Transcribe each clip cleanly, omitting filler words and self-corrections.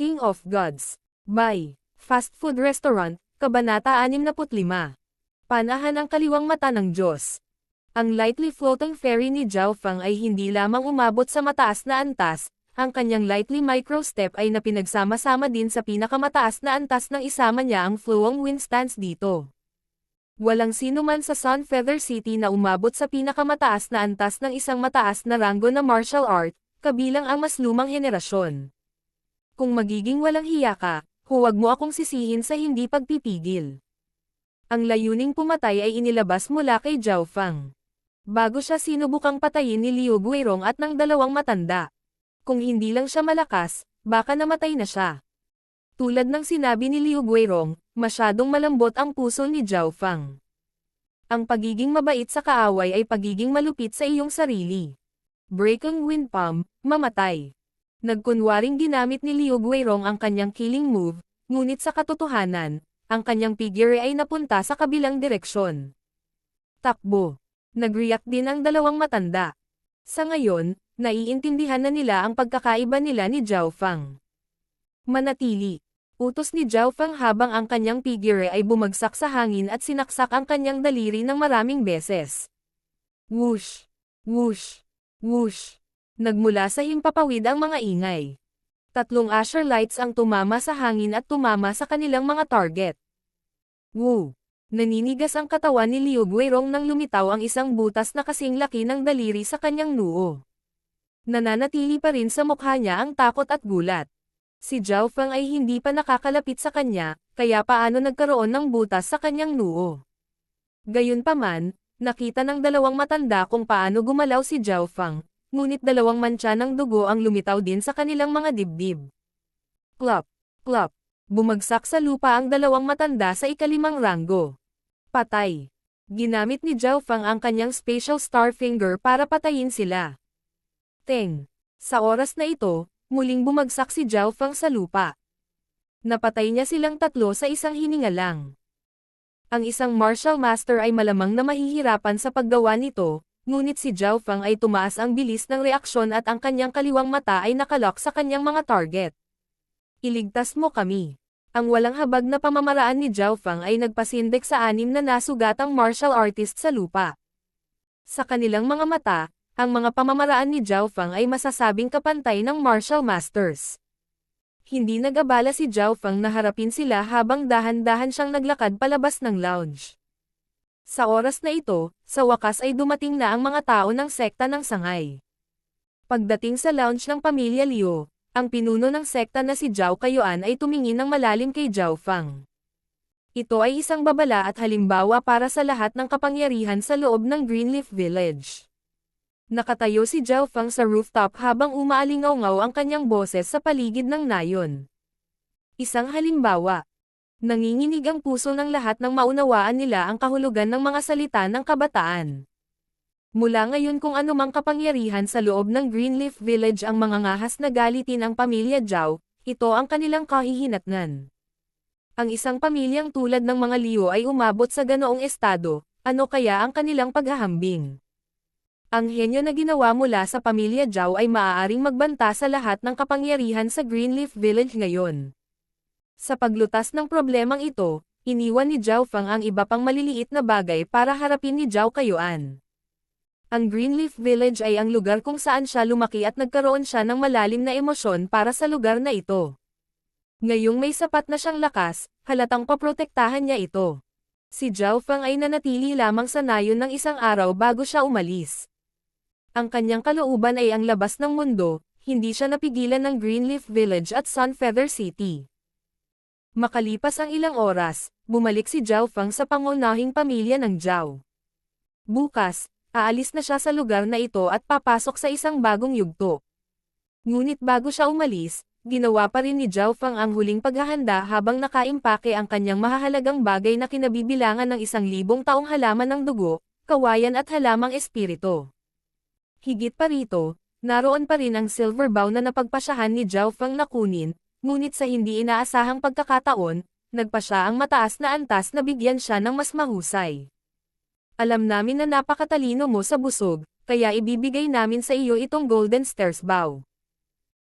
King of Gods. By Fast Food Restaurant, Kabanata 65. Panahan ang kaliwang mata ng Diyos. Ang lightly floating fairy ni Zhao Feng ay hindi lamang umabot sa mataas na antas, ang kanyang lightly micro-step ay napinagsama-sama din sa pinakamataas na antas nang isama niya ang flowing wind stance dito. Walang sino man sa Sun Feather City na umabot sa pinakamataas na antas ng isang mataas na ranggo na martial art, kabilang ang mas lumang henerasyon. Kung magiging walang hiya ka, huwag mo akong sisihin sa hindi pagpipigil. Ang layuning pumatay ay inilabas mula kay Zhao Feng. Bago siya sinubukang patayin ni Liu Guirong at ng dalawang matanda. Kung hindi lang siya malakas, baka namatay na siya. Tulad ng sinabi ni Liu Guirong, masyadong malambot ang puso ni Zhao Feng. Ang pagiging mabait sa kaaway ay pagiging malupit sa iyong sarili. Breaking Wind Palm, mamatay. Nagkunwaring ginamit ni Liu Guirong ang kanyang killing move, ngunit sa katotohanan, ang kanyang figure ay napunta sa kabilang direksyon. Takbo. Nag-react din ang dalawang matanda. Sa ngayon, naiintindihan na nila ang pagkakaiba nila ni Zhao Feng. Manatili. Utos ni Zhao Feng habang ang kanyang figure ay bumagsak sa hangin at sinaksak ang kanyang daliri ng maraming beses. Whoosh! Whoosh! Whoosh! Nagmula sa himpapawid ang mga ingay. 3 Asher lights ang tumama sa hangin at tumama sa kanilang mga target. Woo! Naninigas ang katawan ni Liu Guirong nang lumitaw ang isang butas na kasing laki ng daliri sa kanyang noo. Nananatili pa rin sa mukha niya ang takot at gulat. Si Zhao Feng ay hindi pa nakakalapit sa kanya, kaya paano nagkaroon ng butas sa kanyang noo. Gayunpaman, nakita ng dalawang matanda kung paano gumalaw si Zhao Feng. Ngunit 2 mantsa ng dugo ang lumitaw din sa kanilang mga dibdib. Plop! Plop! Bumagsak sa lupa ang 2 matanda sa ika-5 ranggo. Patay. Ginamit ni Zhao Feng ang kanyang special star finger para patayin sila. Teng! Sa oras na ito, muling bumagsak si Zhao Feng sa lupa. Napatay niya silang 3 sa isang hininga lang. Ang isang martial master ay malamang na mahihirapan sa paggawa nito, ngunit si Zhao Feng ay tumaas ang bilis ng reaksyon at ang kanyang kaliwang mata ay nakalock sa kanyang mga target. Iligtas mo kami. Ang walang habag na pamamaraan ni Zhao Feng ay nagpasindek sa 6 na nasugatang martial artist sa lupa. Sa kanilang mga mata, ang mga pamamaraan ni Zhao Feng ay masasabing kapantay ng martial masters. Hindi nag-abala si Zhao Feng na harapin sila habang dahan-dahan siyang naglakad palabas ng lounge. Sa oras na ito, sa wakas ay dumating na ang mga tao ng sekta ng sangay. Pagdating sa lounge ng pamilya Liu, ang pinuno ng sekta na si Zhao Kaiyuan ay tumingin ng malalim kay Zhao Feng. Ito ay isang babala at halimbawa para sa lahat ng kapangyarihan sa loob ng Greenleaf Village. Nakatayo si Zhao Feng sa rooftop habang umaalingaw-ngaw ang kanyang boses sa paligid ng nayon. Isang halimbawa. Nanginginig ang puso ng lahat nang maunawaan nila ang kahulugan ng mga salita ng kabataan. Mula ngayon kung anumang kapangyarihan sa loob ng Greenleaf Village ang mangangahas na galitin ang pamilya Zhao, ito ang kanilang kahihinatnan. Ang isang pamilyang tulad ng mga Liu ay umabot sa ganoong estado, ano kaya ang kanilang paghahambing? Ang henyo na ginawa mula sa pamilya Zhao ay maaaring magbanta sa lahat ng kapangyarihan sa Greenleaf Village ngayon. Sa paglutas ng problemang ito, iniwan ni Zhao Feng ang iba pang maliliit na bagay para harapin ni Zhao Kaiyuan. Ang Greenleaf Village ay ang lugar kung saan siya lumaki at nagkaroon siya ng malalim na emosyon para sa lugar na ito. Ngayong may sapat na siyang lakas, halatang paprotektahan niya ito. Si Zhao Feng ay nanatili lamang sa nayon ng isang araw bago siya umalis. Ang kanyang kalooban ay ang labas ng mundo, hindi siya napigilan ng Greenleaf Village at Sun Feather City. Makalipas ang ilang oras, bumalik si Zhao Feng sa pangunahing pamilya ng Zhao. Bukas, aalis na siya sa lugar na ito at papasok sa isang bagong yugto. Ngunit bago siya umalis, ginawa pa rin ni Zhao Feng ang huling paghahanda habang nakaimpake ang kanyang mahahalagang bagay na kinabibilangan ng 1,000 taong halaman ng dugo, kawayan at halamang espiritu. Higit pa rito, naroon pa rin ang silver bow na napagpasyahan ni Zhao Feng na kunin, ngunit sa hindi inaasahang pagkakataon, nagpa siya ang mataas na antas na bigyan siya ng mas mahusay. Alam namin na napakatalino mo sa busog, kaya ibibigay namin sa iyo itong Golden Stairs bow.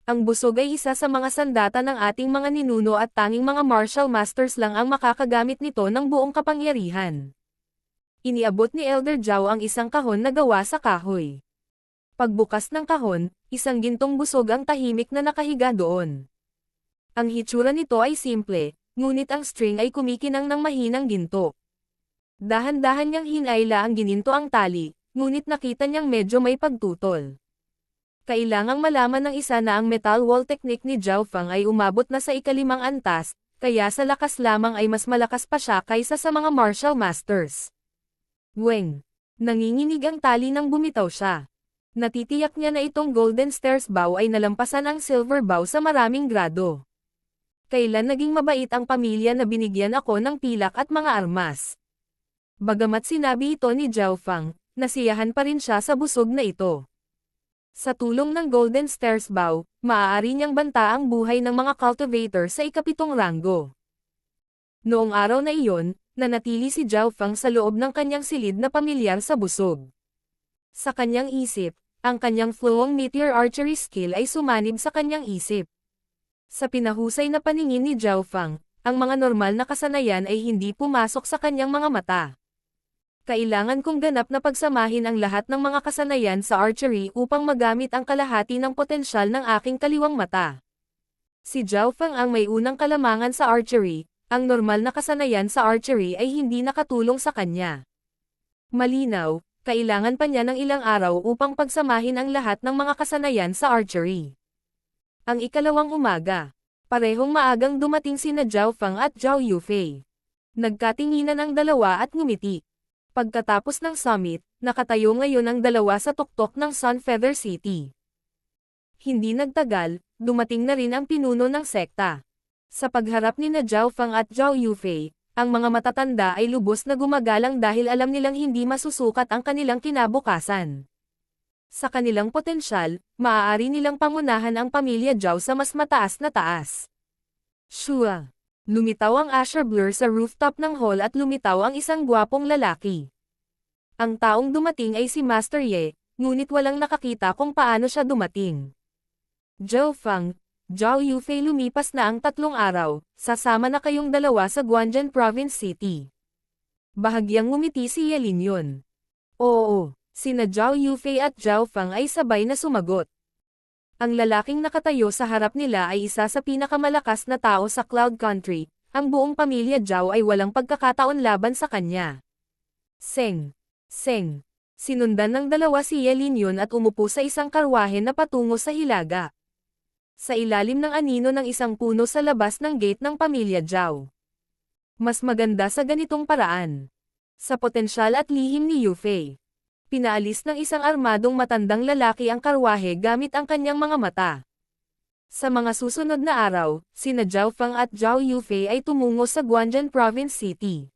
Ang busog ay isa sa mga sandata ng ating mga ninuno at tanging mga martial masters lang ang makakagamit nito ng buong kapangyarihan. Iniabot ni Elder Zhao ang isang kahon na gawa sa kahoy. Pagbukas ng kahon, isang gintong busog ang tahimik na nakahiga doon. Ang hitsura nito ay simple, ngunit ang string ay kumikinang ng mahinang ginto. Dahan-dahan niyang hinayla ang gininto ang tali, ngunit nakita niyang medyo may pagtutol. Kailangang malaman ng isa na ang metal wall technique ni Zhao Feng ay umabot na sa ikalimang antas, kaya sa lakas lamang ay mas malakas pa siya kaysa sa mga martial masters. Weng! Nanginginig ang tali nang bumitaw siya. Natitiyak niya na itong Golden Stairs Bow ay nalampasan ang Silver Bow sa maraming grado. Kailan naging mabait ang pamilya na binigyan ako ng pilak at mga armas. Bagamat sinabi ito ni Zhao Feng, nasiyahan pa rin siya sa busog na ito. Sa tulong ng Golden Stairs Bow, maaari niyang banta ang buhay ng mga cultivator sa ikapitong ranggo. Noong araw na iyon, nanatili si Zhao Feng sa loob ng kanyang silid na pamilyar sa busog. Sa kanyang isip, ang kanyang flowing meteor archery skill ay sumanib sa kanyang isip. Sa pinahusay na paningin ni Zhao Feng, ang mga normal na kasanayan ay hindi pumasok sa kanyang mga mata. Kailangan kong ganap na pagsamahin ang lahat ng mga kasanayan sa archery upang magamit ang kalahati ng potensyal ng aking kaliwang mata. Si Zhao Feng ang may unang kalamangan sa archery, ang normal na kasanayan sa archery ay hindi nakatulong sa kanya. Malinaw, kailangan pa niya ng ilang araw upang pagsamahin ang lahat ng mga kasanayan sa archery. Ang ikalawang umaga, parehong maagang dumating sina Zhao Feng at Zhao Yufei. Nagkatinginan ang dalawa at ngumiti. Pagkatapos ng summit, nakatayo ngayon ang dalawa sa tuktok ng Sun Feather City. Hindi nagtagal, dumating na rin ang pinuno ng sekta. Sa pagharap ni na Zhao Feng at Zhao Yufei, ang mga matatanda ay lubos na gumagalang dahil alam nilang hindi masusukat ang kanilang kinabukasan. Sa kanilang potensyal, maaari nilang pangunahan ang pamilya Zhao sa mas mataas na taas. Shua! Lumitaw ang Asher Blur sa rooftop ng hall at lumitaw ang isang gwapong lalaki. Ang taong dumating ay si Master Ye, ngunit walang nakakita kung paano siya dumating. Zhao Feng, Zhao Yufei lumipas na ang 3 araw, sasama na kayong dalawa sa Guanzhen Province City. Bahagyang ngumiti si Ye Linyon. Oo, sina Zhao Yufei at Zhao Feng ay sabay na sumagot. Ang lalaking nakatayo sa harap nila ay isa sa pinakamalakas na tao sa Cloud Country, ang buong pamilya Zhao ay walang pagkakataon laban sa kanya. Seng! Seng! Sinundan ng dalawa si Ye Linyon at umupo sa isang karwahe na patungo sa hilaga. Sa ilalim ng anino ng isang puno sa labas ng gate ng pamilya Zhao. Mas maganda sa ganitong paraan. Sa potensyal at lihim ni Yufei. Pinaalis ng isang armadong matandang lalaki ang karwahe gamit ang kanyang mga mata. Sa mga susunod na araw, sina Zhao Feng at Zhao Yufei ay tumungo sa Guanzhen Province City.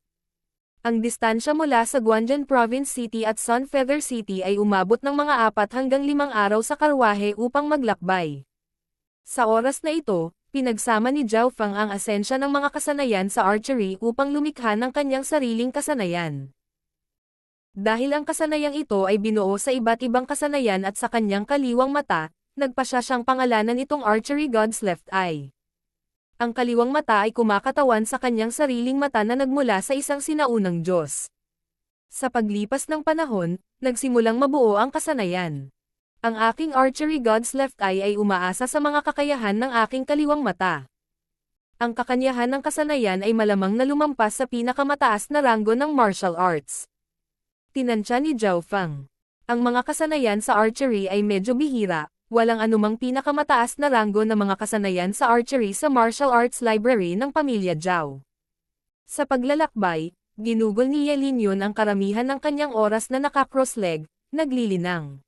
Ang distansya mula sa Guanzhen Province City at Sun Feather City ay umabot ng mga 4 hanggang 5 araw sa karwahe upang maglakbay. Sa oras na ito, pinagsama ni Zhao Feng ang asensya ng mga kasanayan sa archery upang lumikha ng kanyang sariling kasanayan. Dahil ang kasanayang ito ay binuo sa iba't ibang kasanayan at sa kanyang kaliwang mata, nagpasya siyang pangalanan itong Archery God's Left Eye. Ang kaliwang mata ay kumakatawan sa kanyang sariling mata na nagmula sa isang sinaunang Diyos. Sa paglipas ng panahon, nagsimulang mabuo ang kasanayan. Ang aking Archery God's Left Eye ay umaasa sa mga kakayahan ng aking kaliwang mata. Ang kakanyahan ng kasanayan ay malamang na lumampas sa pinakamataas na ranggo ng martial arts. Tinansya ni Zhao Feng. Ang mga kasanayan sa archery ay medyo bihira, walang anumang pinakamataas na ranggo na mga kasanayan sa archery sa martial arts library ng pamilya Zhao. Sa paglalakbay, ginugol ni Ye Linyon ang karamihan ng kanyang oras na naka-cross-leg, naglilinang.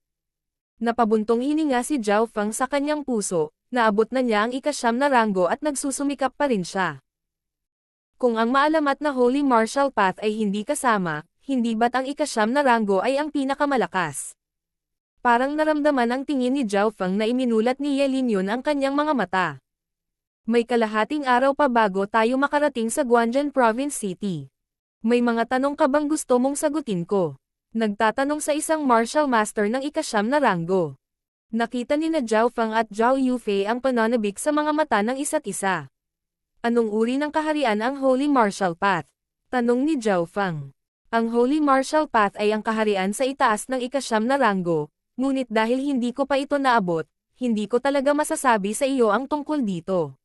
Napabuntong hininga si Zhao Feng sa kanyang puso, naabot na niya ang ika-9 na ranggo at nagsusumikap pa rin siya. Kung ang maalamat na Holy Martial Path ay hindi kasama, hindi ba't ang ika-9 na ranggo ay ang pinakamalakas? Parang naramdaman ang tingin ni Zhao Feng na iminulat ni Ye Linyon ang kanyang mga mata. May kalahating araw pa bago tayo makarating sa Guanzhen Province City. May mga tanong ka bang gusto mong sagutin ko? Nagtatanong sa isang martial master ng ika-9 na ranggo. Nakita ni na Zhao Feng at Zhao Yufei ang pananabik sa mga mata ng isa't isa. Anong uri ng kaharian ang Holy Martial Path? Tanong ni Zhao Feng. Ang Holy Martial Path ay ang kaharian sa itaas ng ika-9 na ranggo, ngunit dahil hindi ko pa ito naabot, hindi ko talaga masasabi sa iyo ang tungkol dito.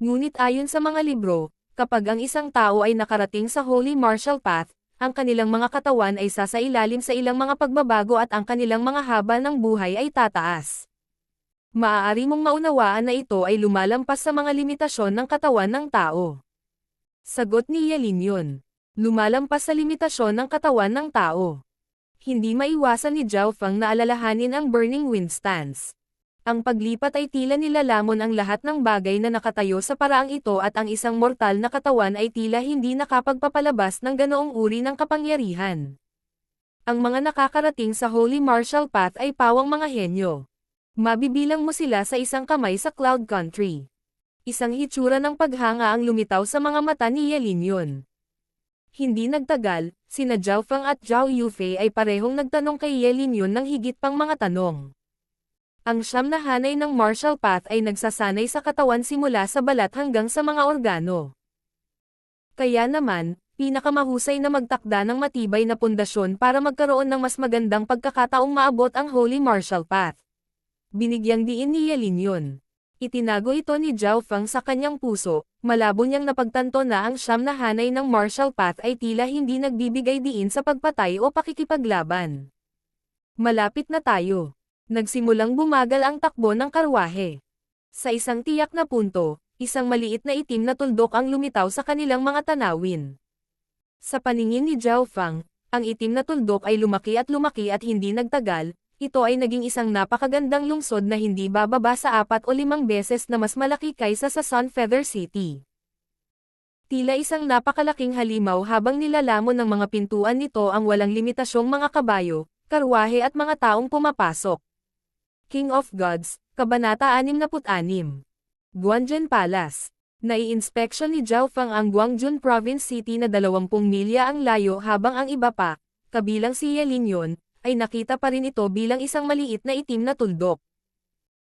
Ngunit ayon sa mga libro, kapag ang isang tao ay nakarating sa Holy Martial Path, ang kanilang mga katawan ay sasailalim sa ilang mga pagbabago at ang kanilang mga haba ng buhay ay tataas. Maaari mong maunawaan na ito ay lumalampas sa mga limitasyon ng katawan ng tao. Sagot ni Yelin yun. Lumalampas sa limitasyon ng katawan ng tao. Hindi maiwasan ni Zhao Feng na alalahanin ang Burning Wind stance. Ang paglipat ay tila nilalamon ang lahat ng bagay na nakatayo sa paraang ito at ang isang mortal na katawan ay tila hindi nakapagpapalabas ng ganoong uri ng kapangyarihan. Ang mga nakakarating sa Holy Martial Path ay pawang mga henyo. Mabibilang mo sila sa isang kamay sa Cloud Country. Isang hitsura ng paghanga ang lumitaw sa mga mata ni Yelin yun. Hindi nagtagal, sina Zhao Feng at Zhao Yufei ay parehong nagtanong kay Yelin yun ng higit pang mga tanong. Ang 9 na hanay ng martial path ay nagsasanay sa katawan simula sa balat hanggang sa mga organo. Kaya naman, pinakamahusay na magtakda ng matibay na pundasyon para magkaroon ng mas magandang pagkakataong maabot ang Holy Martial Path. Binigyang diin ni Yelin yun. Itinago ito ni Zhao Feng sa kanyang puso, malabo niyang napagtanto na ang 9 na hanay ng martial path ay tila hindi nagbibigay diin sa pagpatay o pakikipaglaban. Malapit na tayo. Nagsimulang bumagal ang takbo ng karwahe. Sa isang tiyak na punto, isang maliit na itim na tuldok ang lumitaw sa kanilang mga tanawin. Sa paningin ni Zhao Feng, ang itim na tuldok ay lumaki at hindi nagtagal, ito ay naging isang napakagandang lungsod na hindi bababa sa 4 o 5 beses na mas malaki kaysa sa Sunfeather City. Tila isang napakalaking halimaw habang nilalamon ng mga pintuan nito ang walang limitasyong mga kabayo, karwahe at mga taong pumapasok. King of Gods, Kabanata 66. Guanjun Palace. Nai-inspeksyon ni Zhao Feng ang Guangjun Province City na 20 milya ang layo habang ang iba pa, kabilang si Yelin yun, ay nakita pa rin ito bilang isang maliit na itim na tuldok.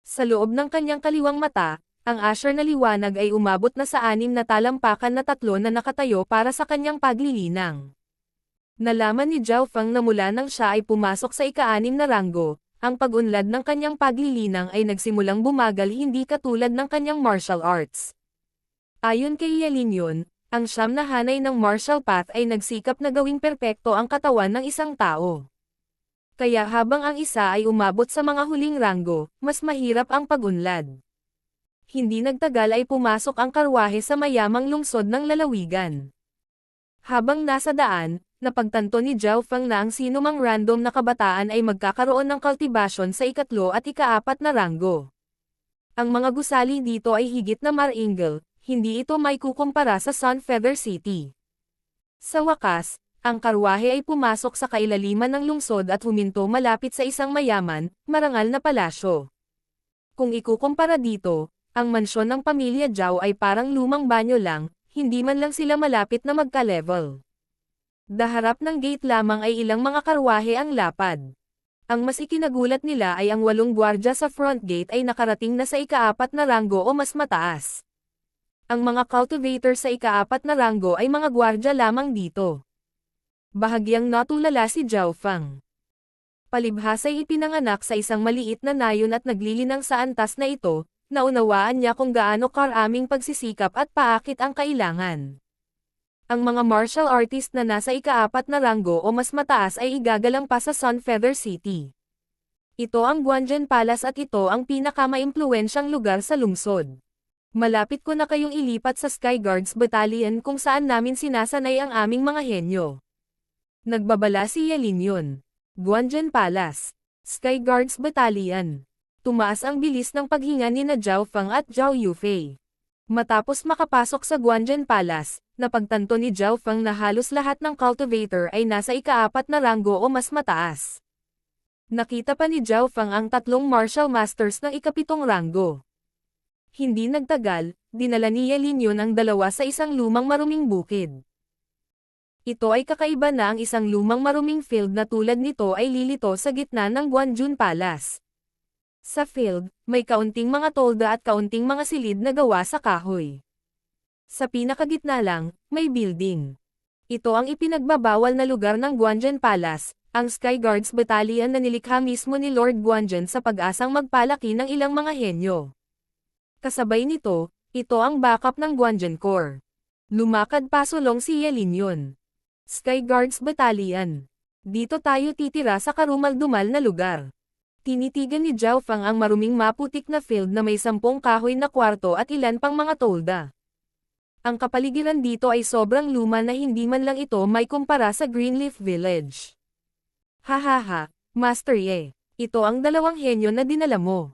Sa loob ng kanyang kaliwang mata, ang asher na liwanag ay umabot na sa 6 na talampakan na 3 na nakatayo para sa kanyang paglilinang. Nalaman ni Zhao Feng na mula nang siya ay pumasok sa ika-6 na ranggo, ang pag-unlad ng kanyang paglilinang ay nagsimulang bumagal hindi katulad ng kanyang martial arts. Ayon kay Yelin yun, ang 9 na hanay ng martial path ay nagsikap na gawing perpekto ang katawan ng isang tao. Kaya habang ang isa ay umabot sa mga huling ranggo, mas mahirap ang pag-unlad. Hindi nagtagal ay pumasok ang karwahe sa mayamang lungsod ng lalawigan. Habang nasa daan, napagtanto ni Zhao Feng na ang sinumang random na kabataan ay magkakaroon ng kultibasyon sa ika-3 at ika-4 na ranggo. Ang mga gusali dito ay higit na maringal, hindi ito may kukumpara sa Sunfeather City. Sa wakas, ang karwahe ay pumasok sa kailaliman ng lungsod at huminto malapit sa isang mayaman, marangal na palasyo. Kung ikukumpara dito, ang mansyon ng pamilya Zhao ay parang lumang banyo lang, hindi man lang sila malapit na magka-level. Daharap ng gate lamang ay ilang mga karwahe ang lapad. Ang mas ikinagulat nila ay ang 8 gwardya sa front gate ay nakarating na sa ika-4 na ranggo o mas mataas. Ang mga cultivator sa ika-4 na ranggo ay mga gwardya lamang dito. Bahagyang natulala si Zhao Feng. Palibhasa'y ipinanganak sa isang maliit na nayon at naglilinang sa antas na ito, naunawaan niya kung gaano karaming pagsisikap at paakit ang kailangan. Ang mga martial artist na nasa ika-4 na ranggo o mas mataas ay igagalang pa sa Sunfeather City. Ito ang Guanjun Palace at ito ang pinakamaimpluwensyang lugar sa lungsod. Malapit ko na kayong ilipat sa Sky Guards Battalion kung saan namin sinasanay ang aming mga henyo. Nagbabala si Yelin yun. Guanjun Palace. Sky Guards Battalion. Tumaas ang bilis ng paghinga ni na Zhao Feng at Zhao Yufei. Matapos makapasok sa Guanjun Palace, napagtanto ni Zhao Feng na halos lahat ng cultivator ay nasa ika-4 na ranggo o mas mataas. Nakita pa ni Zhao Feng ang 3 martial masters ng ika-7 ranggo. Hindi nagtagal, dinala ni Yelin yun ang 2 sa isang lumang maruming bukid. Ito ay kakaiba na ang isang lumang maruming field na tulad nito ay lilito sa gitna ng Guanjun Palace. Sa field, may kaunting mga tolda at kaunting mga silid na gawa sa kahoy. Sa pinakagitna lang, may building. Ito ang ipinagbabawal na lugar ng Guanzhen Palace, ang Sky Guards Battalion na nilikha mismo ni Lord Guanzhen sa pag-asang magpalaki ng ilang mga henyo. Kasabay nito, ito ang backup ng Guanzhen Corps. Lumakad pasulong si Ye Linyon. Sky Guards Battalion. Dito tayo titira sa karumal-dumal na lugar. Tinitigan ni Zhao Fang ang maruming maputik na field na may 10 kahoy na kwarto at ilan pang mga tolda. Ang kapaligiran dito ay sobrang luma na hindi man lang ito may kumpara sa Greenleaf Village. Hahaha, Master Ye, ito ang 2 henyo na dinala mo.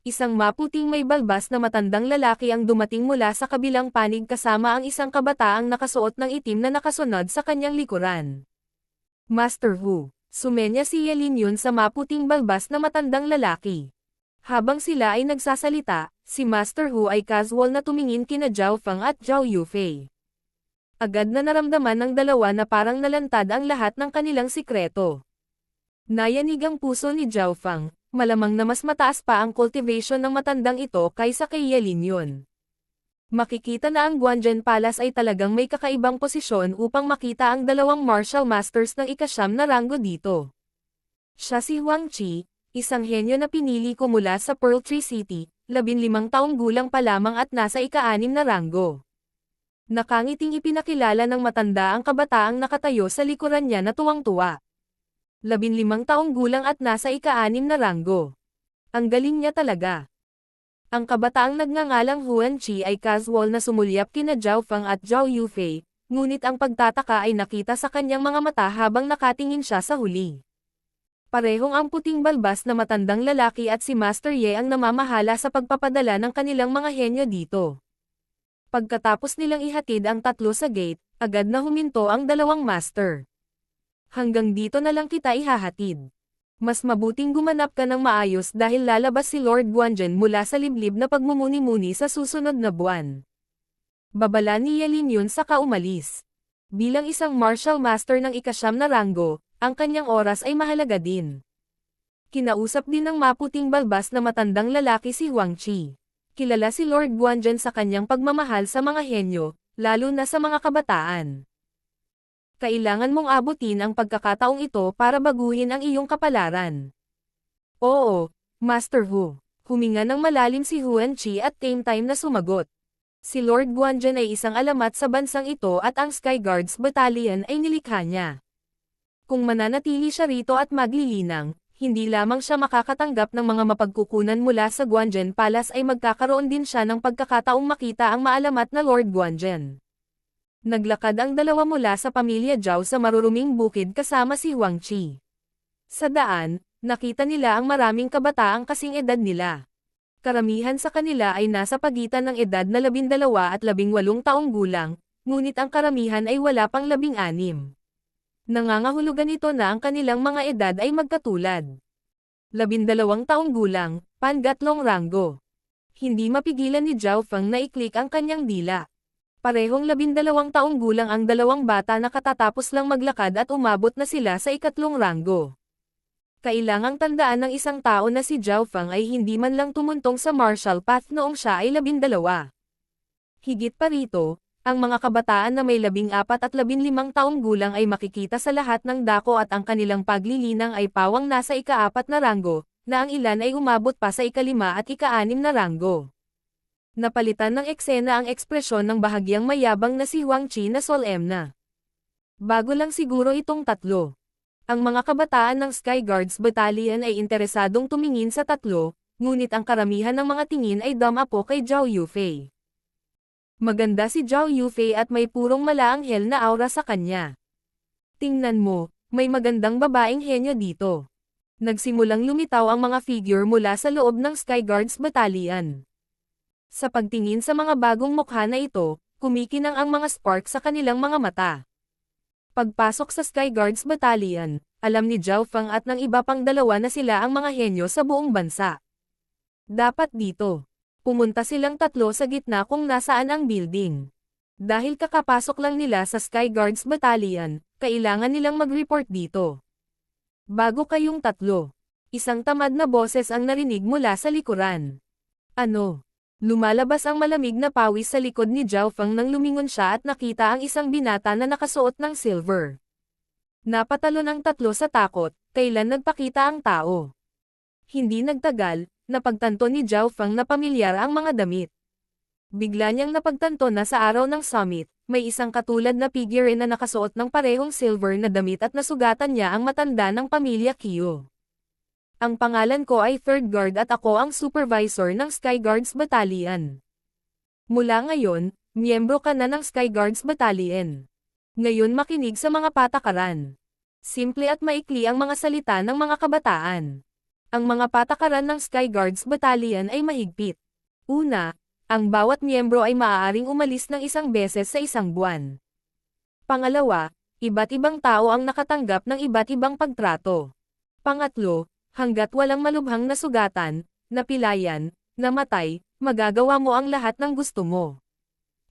Isang maputing may balbas na matandang lalaki ang dumating mula sa kabilang panig kasama ang isang kabataang nakasuot ng itim na nakasunod sa kanyang likuran. Master Hu. Sumenya si Ye Linyon sa maputing balbas na matandang lalaki. Habang sila ay nagsasalita, si Master Hu ay casual na tumingin kina Zhao Fang at Zhao Yufei. Agad na naramdaman ng dalawa na parang nalantad ang lahat ng kanilang sikreto. Nayanig ang puso ni Zhao Fang, malamang na mas mataas pa ang cultivation ng matandang ito kaysa kay Ye Linyon. Makikita na ang Guanzhen Palace ay talagang may kakaibang posisyon upang makita ang 2 martial masters ng ika-9 na ranggo dito. Siya si Huang Qi, isang henyo na pinili ko mula sa Pearl Tree City, 15 taong gulang pa lamang at nasa ika-6 na ranggo. Nakangiting ipinakilala ng matanda ang kabataang nakatayo sa likuran niya na tuwang-tuwa. 15 taong gulang at nasa ika-6 na ranggo. Ang galing niya talaga. Ang kabataang nagngangalang Huan Qi ay casual na sumulyap kina Zhao Fang at Zhao Yufei, ngunit ang pagtataka ay nakita sa kanyang mga mata habang nakatingin siya sa huli. Parehong ang puting balbas na matandang lalaki at si Master Ye ang namamahala sa pagpapadala ng kanilang mga henyo dito. Pagkatapos nilang ihatid ang 3 sa gate, agad na huminto ang 2 master. Hanggang dito na lang kita ihahatid. Mas mabuting gumanap ka ng maayos dahil lalabas si Lord Guanzhen mula sa liblib na pagmumuni-muni sa susunod na buwan. Babala ni Ye Linyon saka umalis. Bilang isang martial master ng ika-9 na ranggo, ang kanyang oras ay mahalaga din. Kinausap din ng maputing balbas na matandang lalaki si Huang Qi. Kilala si Lord Guanzhen sa kanyang pagmamahal sa mga henyo, lalo na sa mga kabataan. Kailangan mong abutin ang pagkakataong ito para baguhin ang iyong kapalaran. Oo, Master Hu. Huminga ng malalim si Huan Qi at same time na sumagot. Si Lord Guanzhen ay isang alamat sa bansang ito at ang Sky Guards Battalion ay nilikha niya. Kung mananatili siya rito at maglilinang, hindi lamang siya makakatanggap ng mga mapagkukunan mula sa Guanzhen Palace ay magkakaroon din siya ng pagkakataong makita ang maalamat na Lord Guanzhen. Naglakad ang 2 mula sa pamilya Zhao sa maruruming bukid kasama si Huang Qi. Sa daan, nakita nila ang maraming kabataang kasing edad nila. Karamihan sa kanila ay nasa pagitan ng edad na 12 at 18 taong gulang, ngunit ang karamihan ay wala pang 16. Nangangahulugan ito na ang kanilang mga edad ay magkatulad. 12 taong gulang, pangatlong ranggo. Hindi mapigilan ni Zhao Fang na i-click ang kanyang dila. Parehong 12 taong gulang ang 2 bata na katatapos lang maglakad at umabot na sila sa ika-3 ranggo. Kailangang tandaan ng isang tao na si Zhao Fang ay hindi man lang tumuntong sa martial path noong siya ay 12. Higit pa rito, ang mga kabataan na may 14 at 15 taong gulang ay makikita sa lahat ng dako at ang kanilang paglilinang ay pawang nasa ika-4 na ranggo, na ang ilan ay umabot pa sa ika-5 at ika-6 na ranggo. Napalitan ng eksena ang ekspresyon ng bahagyang mayabang na si Huang Qi na solemna. Bago lang siguro itong 3. Ang mga kabataan ng Sky Guards Battalion ay interesadong tumingin sa 3, ngunit ang karamihan ng mga tingin ay dumapo kay Zhao Yufei. Maganda si Zhao Yufei at may purong malaanghel na aura sa kanya. Tingnan mo, may magandang babaeng henyo dito. Nagsimulang lumitaw ang mga figure mula sa loob ng Sky Guards Battalion. Sa pagtingin sa mga bagong mukha na ito, kumikinang ang mga spark sa kanilang mga mata. Pagpasok sa Sky Guards Battalion, alam ni Zhao Fang at ng iba pang 2 na sila ang mga henyo sa buong bansa. Dapat dito. Pumunta silang 3 sa gitna kung nasaan ang building. Dahil kakapasok lang nila sa Sky Guards Battalion, kailangan nilang mag-report dito. Bago kayong 3. Isang tamad na boses ang narinig mula sa likuran. Ano? Lumalabas ang malamig na pawis sa likod ni Zhao Feng nang lumingon siya at nakita ang isang binata na nakasuot ng silver. Napatalo ng tatlo sa takot, kailan nagpakita ang tao. Hindi nagtagal, napagtanto ni Zhao Feng na pamilyar ang mga damit. Bigla niyang napagtanto na sa araw ng summit, may isang katulad na figure na nakasuot ng parehong silver na damit at nasugatan niya ang matanda ng pamilya Qiu. Ang pangalan ko ay Third Guard at ako ang supervisor ng Sky Guards Battalion. Mula ngayon, miyembro ka na ng Sky Guards Battalion. Ngayon makinig sa mga patakaran. Simple at maikli ang mga salita ng mga kabataan. Ang mga patakaran ng Sky Guards Battalion ay mahigpit. Una, ang bawat miyembro ay maaaring umalis ng isang beses sa isang buwan. Pangalawa, iba't ibang tao ang nakatanggap ng iba't ibang pagtrato. Pangatlo, hanggat walang malubhang nasugatan, napilayan, namatay, magagawa mo ang lahat ng gusto mo.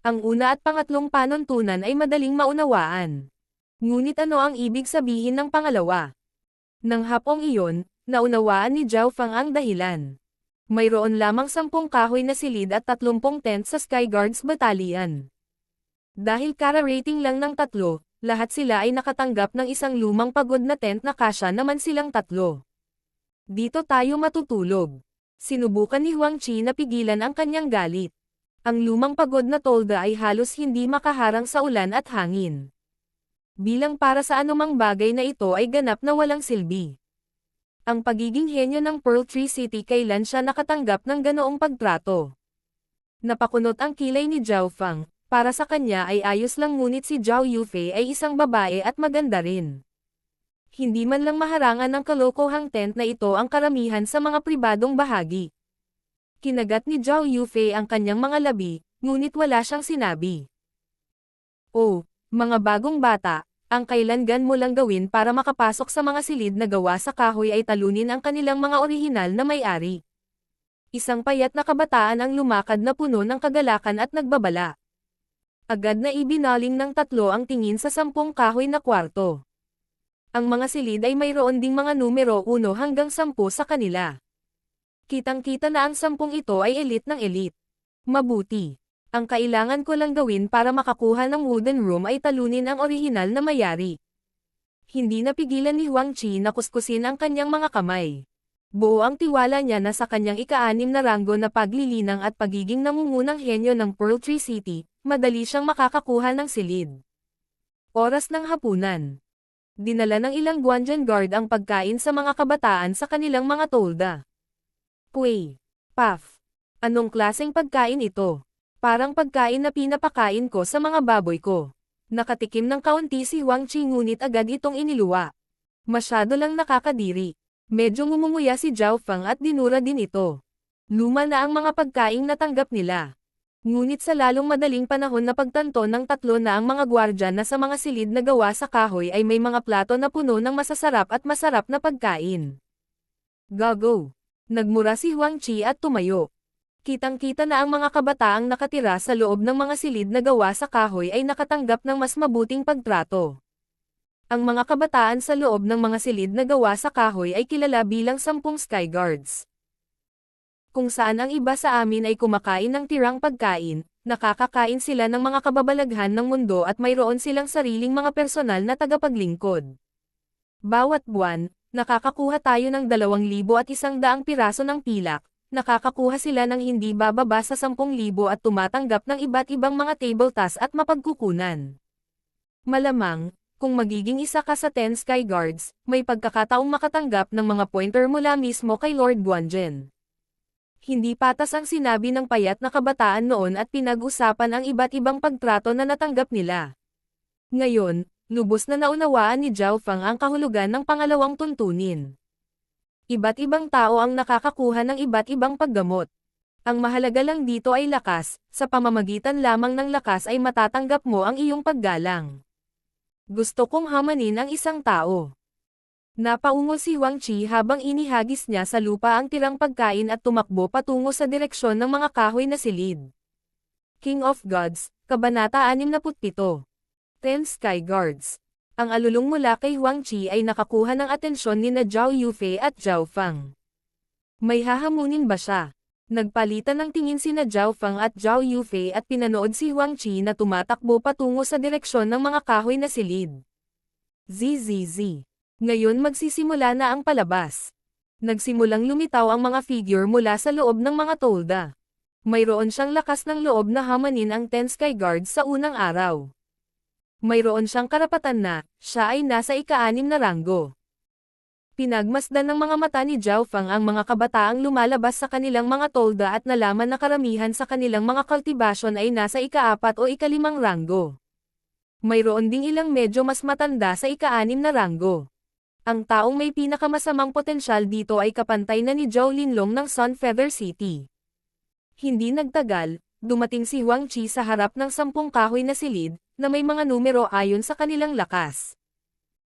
Ang una at pangatlong panuntunan ay madaling maunawaan. Ngunit ano ang ibig sabihin ng pangalawa? Nang hapong iyon, naunawaan ni Zhao Feng ang dahilan. Mayroon lamang 10 kahoy na silid at 30 tent sa Sky Guards Battalion. Dahil kara-rating lang ng 3, lahat sila ay nakatanggap ng isang lumang pagod na tent na kasya naman silang 3. Dito tayo matutulog. Sinubukan ni Huang Qi na pigilan ang kanyang galit. Ang lumang pagod na tolda ay halos hindi makaharang sa ulan at hangin. Bilang para sa anumang bagay na ito ay ganap na walang silbi. Ang pagiging henyo ng Pearl Tree City kailan siya nakatanggap ng ganoong pagtrato. Napakunot ang kilay ni Zhao Feng, para sa kanya ay ayos lang ngunit si Zhao Yufei ay isang babae at maganda rin. Hindi man lang maharangan ng kalokohang tent na ito ang karamihan sa mga pribadong bahagi. Kinagat ni Zhao Yufei ang kanyang mga labi, ngunit wala siyang sinabi. Oh, mga bagong bata, ang kailangan mo lang gawin para makapasok sa mga silid na gawa sa kahoy ay talunin ang kanilang mga orihinal na may-ari. Isang payat na kabataan ang lumakad na puno ng kagalakan at nagbabala. Agad na ibinaling ng 3 ang tingin sa 10 kahoy na kwarto. Ang mga silid ay mayroon ding mga numero 1 hanggang 10 sa kanila. Kitang-kita na ang 10 ito ay elite ng elite. Mabuti. Ang kailangan ko lang gawin para makakuha ng wooden room ay talunin ang orihinal na may-ari. Hindi napigilan ni Huang Qi na kuskusin ang kanyang mga kamay. Buo ang tiwala niya na sa kanyang ika-6 na ranggo na paglilinang at pagiging nangungunang henyo ng Pearl Tree City, madali siyang makakakuha ng silid. Oras ng hapunan. Dinala ng ilang Guanzhen guard ang pagkain sa mga kabataan sa kanilang mga tolda. Pui. Puff. Anong klaseng pagkain ito? Parang pagkain na pinapakain ko sa mga baboy ko. Nakatikim ng kaunti si Huang Qi ngunit agad itong iniluwa. Masyado lang nakakadiri. Medyo ngumunguya si Zhao Feng at dinura din ito. Luma na ang mga pagkaing natanggap nila. Ngunit sa lalong madaling panahon na pagtanto ng 3 na ang mga gwardya na sa mga silid na gawa sa kahoy ay may mga plato na puno ng masasarap at masarap na pagkain. Gago! Nagmura si Huang Qi at tumayo. Kitang-kita na ang mga kabataang nakatira sa loob ng mga silid na gawa sa kahoy ay nakatanggap ng mas mabuting pagtrato. Ang mga kabataan sa loob ng mga silid na gawa sa kahoy ay kilala bilang 10 Sky Guards. Kung saan ang iba sa amin ay kumakain ng tirang pagkain, nakakakain sila ng mga kababalaghan ng mundo at mayroon silang sariling mga personal na tagapaglingkod. Bawat buwan, nakakakuha tayo ng 2,100 piraso ng pilak, nakakakuha sila ng hindi bababa sa 10,000 at tumatanggap ng iba't ibang mga table tasks at mapagkukunan. Malamang, kung magiging isa ka sa 10 Sky Guards, may pagkakataong makatanggap ng mga pointer mula mismo kay Lord Guanzhen. Hindi patas ang sinabi ng payat na kabataan noon at pinag-usapan ang iba't ibang pagtrato na natanggap nila. Ngayon, lubos na naunawaan ni Zhao Feng ang kahulugan ng pangalawang tuntunin. Iba't ibang tao ang nakakakuha ng iba't ibang paggamot. Ang mahalaga lang dito ay lakas, sa pamamagitan lamang ng lakas ay matatanggap mo ang iyong paggalang. Gusto kong hamanin ang isang tao. Napaungo si Huang Qi habang inihagis niya sa lupa ang tirang pagkain at tumakbo patungo sa direksyon ng mga kahoy na silid. King of Gods, Kabanata 67. 10 Sky Guards. Ang alulong mula kay Huang Qi ay nakakuha ng atensyon ni na Zhao Yufei at Zhao Feng. May hahamunin ba siya? Nagpalitan ng tingin sina Zhao Feng at Zhao Yufei at pinanood si Huang Qi na tumatakbo patungo sa direksyon ng mga kahoy na silid. ZZZ. Ngayon magsisimula na ang palabas. Nagsimulang lumitaw ang mga figure mula sa loob ng mga tolda. Mayroon siyang lakas ng loob na hamanin ang 10 Sky Guards sa unang araw. Mayroon siyang karapatan na, siya ay nasa ika-6 na ranggo. Pinagmasdan ng mga mata ni Zhao Feng ang mga kabataang lumalabas sa kanilang mga tolda at nalaman na karamihan sa kanilang mga kultibasyon ay nasa ika-4 o ika-5 ranggo. Mayroon ding ilang medyo mas matanda sa ika-6 na ranggo. Ang taong may pinakamasamang potensyal dito ay kapantay na ni Zhao Linlong ng Sun Feather City. Hindi nagtagal, dumating si Huang Qi sa harap ng 10 kahoy na silid, na may mga numero ayon sa kanilang lakas.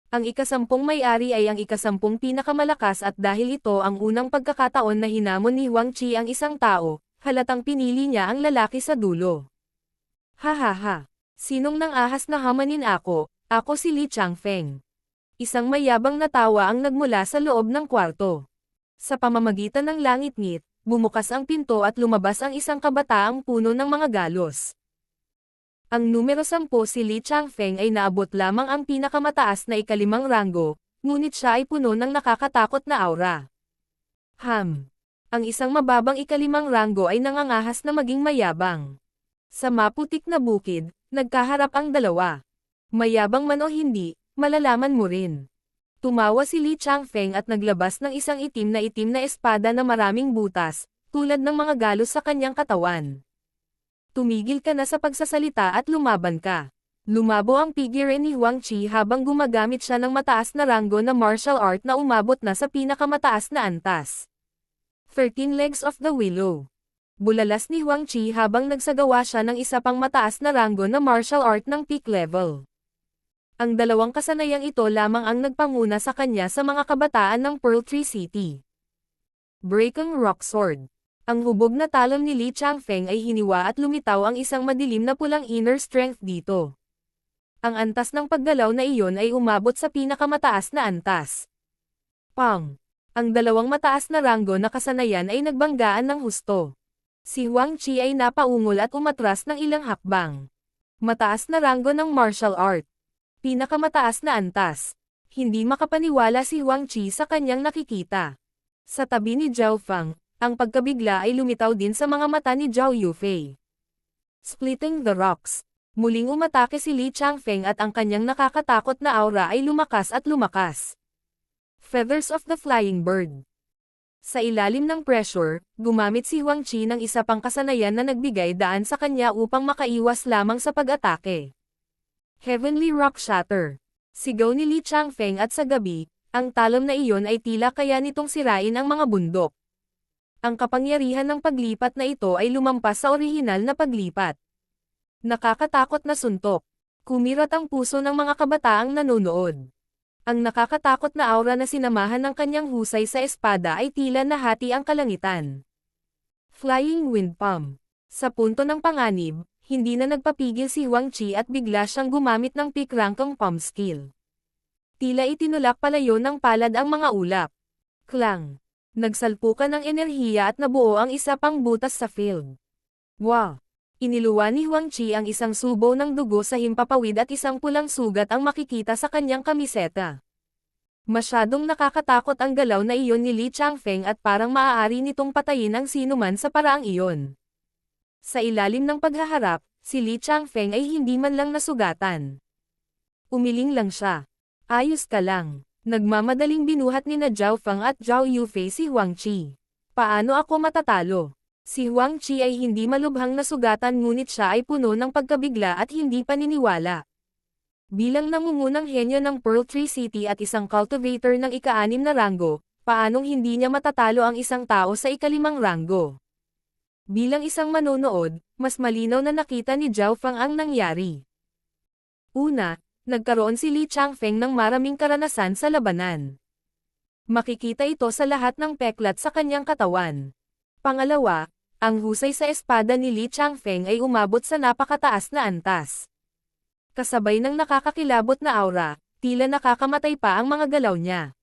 Ang ika-10 may-ari ay ang ika-10 pinakamalakas at dahil ito ang unang pagkakataon na hinamon ni Huang Qi ang isang tao, halatang pinili niya ang lalaki sa dulo. Hahaha. Sinong nang ahas na hamanin ako? Ako si Li Changfeng. Isang mayabang na tawa ang nagmula sa loob ng kwarto. Sa pamamagitan ng langit-ngit, bumukas ang pinto at lumabas ang isang kabataang puno ng mga galos. Ang numero 10 si Li Changfeng ay naabot lamang ang pinakamataas na ika-5 ranggo, ngunit siya ay puno ng nakakatakot na aura. Ang isang mababang ika-5 ranggo ay nangangahas na maging mayabang. Sa maputik na bukid, nagkaharap ang dalawa. Mayabang man o hindi, malalaman mo rin. Tumawa si Li Changfeng at naglabas ng isang itim na espada na maraming butas, tulad ng mga galos sa kanyang katawan. Tumigil ka na sa pagsasalita at lumaban ka. Lumabo ang figure ni Huang Qi habang gumagamit siya ng mataas na ranggo na martial art na umabot na sa pinakamataas na antas. 13 Legs of the Willow. Bulalas ni Huang Qi habang nagsagawa siya ng isa pang mataas na ranggo na martial art ng peak level. Ang dalawang kasanayang ito lamang ang nagpanguna sa kanya sa mga kabataan ng Pearl Tree City. Breaking Rock Sword. Ang hubog na talon ni Li Changfeng ay hiniwa at lumitaw ang isang madilim na pulang inner strength dito. Ang antas ng paggalaw na iyon ay umabot sa pinakamataas na antas. Pang! Ang dalawang mataas na ranggo na kasanayan ay nagbanggaan ng husto. Si Huang Qi ay napaungol at umatras ng ilang hakbang. Mataas na ranggo ng martial art. Pinakamataas na antas. Hindi makapaniwala si Huang Qi sa kanyang nakikita. Sa tabi ni Zhao Feng, ang pagkabigla ay lumitaw din sa mga mata ni Zhao Yufei. Splitting the Rocks. Muling umatake si Li Changfeng at ang kanyang nakakatakot na aura ay lumakas at lumakas. Feathers of the Flying Bird. Sa ilalim ng pressure, gumamit si Huang Qi ng isa pang kasanayan na nagbigay daan sa kanya upang makaiwas lamang sa pag-atake. Heavenly Rock Shatter. Sigaw ni Li Changfeng at sa gabi, ang talon na iyon ay tila kaya nitong sirain ang mga bundok. Ang kapangyarihan ng paglipat na ito ay lumampas sa orihinal na paglipat. Nakakatakot na suntok. Kumirat ang puso ng mga kabataang nanonood. Ang nakakatakot na aura na sinamahan ng kanyang husay sa espada ay tila nahati ang kalangitan. Flying Wind Palm. Sa punto ng panganib, hindi na nagpapigil si Huang Qi at bigla siyang gumamit ng peak rankong palm skill. Tila itinulak palayo ng palad ang mga ulap. Klang! Nagsalpukan ng enerhiya at nabuo ang isa pang butas sa field. Wow! Iniluwa ni Huang Qi ang isang subo ng dugo sa himpapawid at isang pulang sugat ang makikita sa kanyang kamiseta. Masyadong nakakatakot ang galaw na iyon ni Li Changfeng at parang maaari nitong patayin ang sinuman sa paraang iyon. Sa ilalim ng paghaharap, si Li Changfeng ay hindi man lang nasugatan. Umiling lang siya. Ayos ka lang. Nagmamadaling binuhat ni na Zhao Feng at Zhao Yufei si Huang Qi. Paano ako matatalo? Si Huang Qi ay hindi malubhang nasugatan ngunit siya ay puno ng pagkabigla at hindi paniniwala. Bilang nangungunang henyo ng Pearl Tree City at isang cultivator ng ika-6 na ranggo, paanong hindi niya matatalo ang isang tao sa ika-5 ranggo? Bilang isang manonood, mas malinaw na nakita ni Zhao Feng ang nangyari. Una, nagkaroon si Li Changfeng ng maraming karanasan sa labanan. Makikita ito sa lahat ng peklat sa kanyang katawan. Pangalawa, ang husay sa espada ni Li Changfeng ay umabot sa napakataas na antas. Kasabay ng nakakakilabot na aura, tila nakakamatay pa ang mga galaw niya.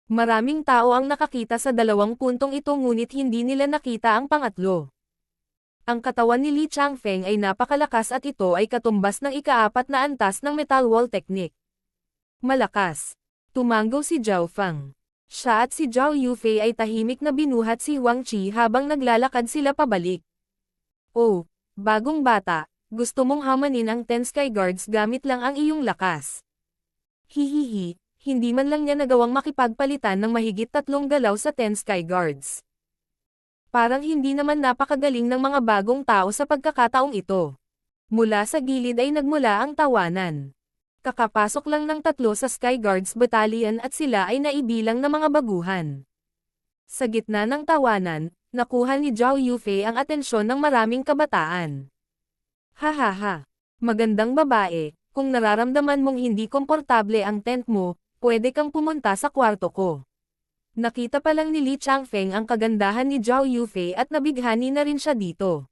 Maraming tao ang nakakita sa dalawang puntong ito ngunit hindi nila nakita ang pangatlo. Ang katawan ni Li Changfeng ay napakalakas at ito ay katumbas ng ika-4 na antas ng metal wall technique. Malakas. Tumanggaw si Zhao Feng. Siya at si Zhao Yufei ay tahimik na binuhat si Huang Qi habang naglalakad sila pabalik. Oh, bagong bata, gusto mong hamanin ang 10 Sky Guards gamit lang ang iyong lakas. Hihihi, hindi man lang niya nagawang makipagpalitan ng mahigit 3 galaw sa 10 Sky Guards. Parang hindi naman napakagaling ng mga bagong tao sa pagkakataong ito. Mula sa gilid ay nagmula ang tawanan. Kakapasok lang ng 3 sa Sky Guards Battalion at sila ay naibilang na mga baguhan. Sa gitna ng tawanan, nakuha ni Zhao Yufei ang atensyon ng maraming kabataan. Hahaha. Magandang babae, kung nararamdaman mong hindi komportable ang tent mo, pwede kang pumunta sa kwarto ko. Nakita pa lang ni Li Changfeng ang kagandahan ni Zhao Yufei at nabighani na rin siya dito.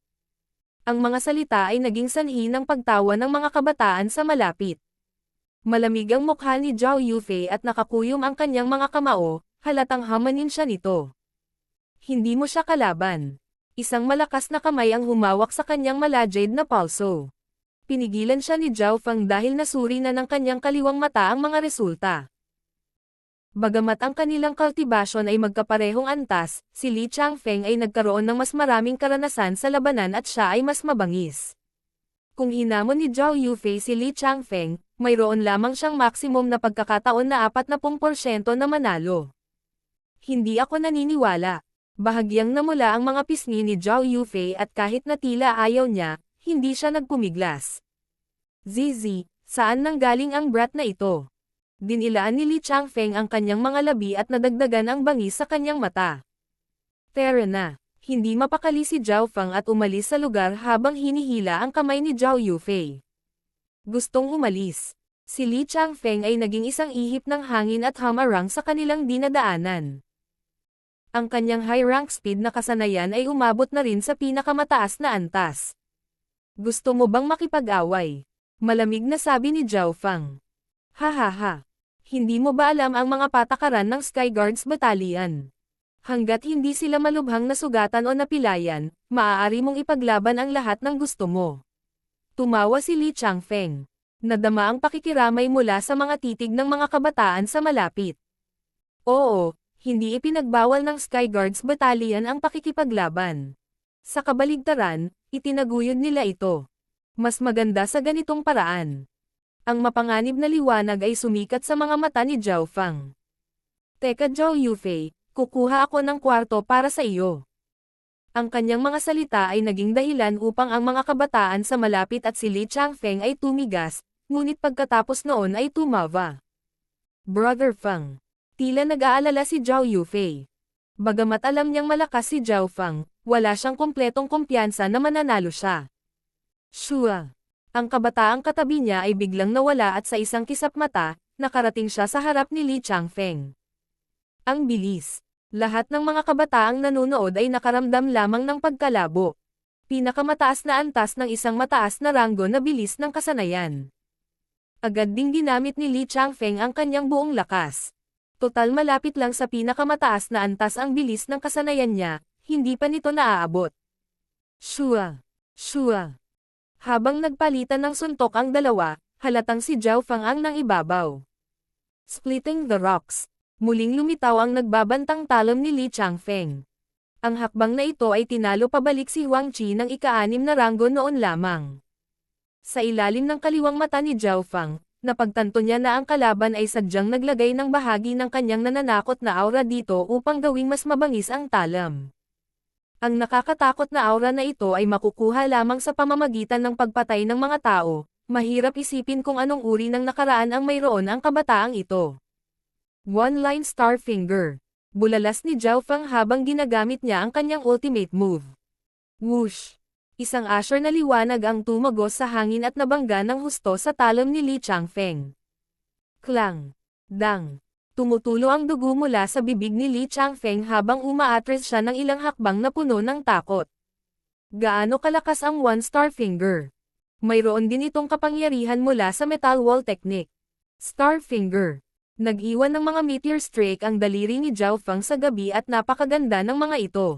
Ang mga salita ay naging sanhi ng pagtawa ng mga kabataan sa malapit. Malamig ang mukha ni Zhao Yufei at nakakuyom ang kanyang mga kamao, halatang hamanin siya nito. Hindi mo siya kalaban. Isang malakas na kamay ang humawak sa kanyang malajade na palso. Pinigilan siya ni Zhao Feng dahil nasuri na ng kanyang kaliwang mata ang mga resulta. Bagamat ang kanilang kultibasyon ay magkaparehong antas, si Li Changfeng ay nagkaroon ng mas maraming karanasan sa labanan at siya ay mas mabangis. Kung hinamon ni Zhao Yufei si Li Changfeng, mayroon lamang siyang maximum na pagkakataon na 40% na manalo. Hindi ako naniniwala. Bahagyang namula ang mga pisngi ni Zhao Yufei at kahit na tila ayaw niya, hindi siya nagpumiglas. Zizi, saan nanggaling ang brat na ito? Dinilaan ni Li Changfeng ang kanyang mga labi at nadagdagan ang bangis sa kanyang mata. Tara na, hindi mapakali si Zhao Feng at umalis sa lugar habang hinihila ang kamay ni Zhao Yufei. Gustong umalis. Si Li Changfeng ay naging isang ihip ng hangin at hamarang sa kanilang dinadaanan. Ang kanyang high rank speed na kasanayan ay umabot na rin sa pinakamataas na antas. Gusto mo bang makipag-away? Malamig na sabi ni Zhao Feng. Hahaha. Hindi mo ba alam ang mga patakaran ng Sky Guards Battalion? Hanggat hindi sila malubhang nasugatan o napilayan, maaari mong ipaglaban ang lahat ng gusto mo. Tumawa si Li Changfeng. Nadama ang pakikiramay mula sa mga titig ng mga kabataan sa malapit. Oo, hindi ipinagbawal ng Sky Guards Battalion ang pakikipaglaban. Sa kabaligtaran, itinaguyod nila ito. Mas maganda sa ganitong paraan. Ang mapanganib na liwanag ay sumikat sa mga mata ni Zhao Feng. Teka Zhao Yufei, kukuha ako ng kwarto para sa iyo. Ang kanyang mga salita ay naging dahilan upang ang mga kabataan sa malapit at si Li Changfeng ay tumigas, ngunit pagkatapos noon ay tumawa. Brother Feng. Tila nag-aalala si Zhao Yufei. Bagamat alam niyang malakas si Zhao Feng, wala siyang kumpletong kumpiyansa na mananalo siya. Shua. Ang kabataang katabi niya ay biglang nawala at sa isang kisap mata, nakarating siya sa harap ni Li Changfeng. Ang bilis. Lahat ng mga kabataang nanonood ay nakaramdam lamang ng pagkalabo. Pinakamataas na antas ng isang mataas na ranggo na bilis ng kasanayan. Agad ding ginamit ni Li Changfeng ang kanyang buong lakas. Total malapit lang sa pinakamataas na antas ang bilis ng kasanayan niya, hindi pa nito naaabot. Shua. Shua. Habang nagpalitan ng suntok ang dalawa, halatang si Zhao Feng ang nang ibabaw. Splitting the rocks. Muling lumitaw ang nagbabantang talon ni Li Changfeng. Ang hakbang na ito ay tinalo pabalik si Huang Qi ng ika-6 na ranggo noon lamang. Sa ilalim ng kaliwang mata ni Zhao Feng, napagtanto niya na ang kalaban ay sadyang naglagay ng bahagi ng kanyang nananakot na aura dito upang gawing mas mabangis ang talam. Ang nakakatakot na aura na ito ay makukuha lamang sa pamamagitan ng pagpatay ng mga tao. Mahirap isipin kung anong uri ng nakaraan ang mayroon ang kabataang ito. One-line Star Finger. Bulalas ni Zhao Feng habang ginagamit niya ang kanyang ultimate move. Whoosh! Isang asher na liwanag ang tumagos sa hangin at nabangga ng husto sa talon ni Li Changfeng. Klang! Dang! Tumutulo ang dugo mula sa bibig ni Li Changfeng habang umaatras siya ng ilang hakbang na puno ng takot. Gaano kalakas ang one-star finger? Mayroon din itong kapangyarihan mula sa metal wall technique. Starfinger. Nag-iwan ng mga meteor streak ang daliri ni Zhao Feng sa gabi at napakaganda ng mga ito.